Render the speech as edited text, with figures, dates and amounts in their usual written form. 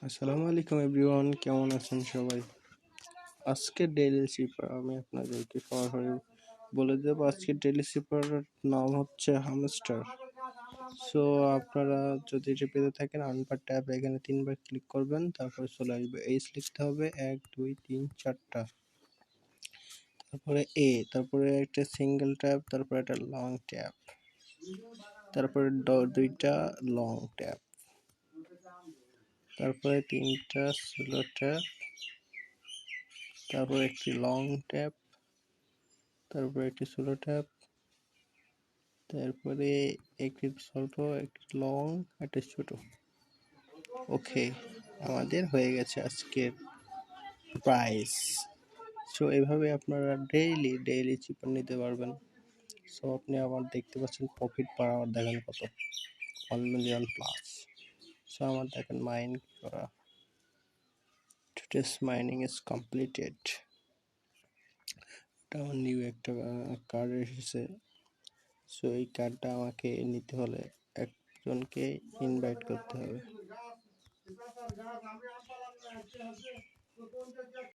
আসসালামু আলাইকুম এভরিওয়ান, কেমন আছেন সবাই? আজকের ডেইলি শিপার আমি আপনাদেরকে সরাসরি বলে দেবো। আজকের ডেইলি শিপারের নাম হচ্ছে হামস্টার। সো আপনারা যদি এটা পেতে থাকেন আনপার ট্যাব এখানে 3 বার ক্লিক করবেন, তারপরে চলে আসবে এইচ লিখতে হবে 1 2 3 4টা, তারপরে তারপরে একটা সিঙ্গেল ট্যাব, তারপরে একটা লং ট্যাব, তারপরে দুইটা লং ট্যাব, তারপরে 3টা স্লো ট্যাব, তারপর একটি লং ট্যাব, তারপর একটি স্লো ট্যাব, তারপরে একটি ছোট, একটি লং, একটা ছোট। ওকে, আমাদের হয়ে গেছে আজকের প্রাইস। সো এভাবে আপনারা ডেইলি চিপার নিতে পারবেন। সো আপনি আবার দেখতে পাচ্ছেন প্রফিট পার আওয়ার দেখেন কত, 1 মিলিয়ন প্লাস। সো আমার দেখেন মাইন করা, টুডেস মাইনিং ইজ কমপ্লিটেড। আমার নিউ একটা কার্ড এসেছে। সো এই কার্ডটা আমাকে নিতে হলে একজনকে ইনভাইট করতে হবে।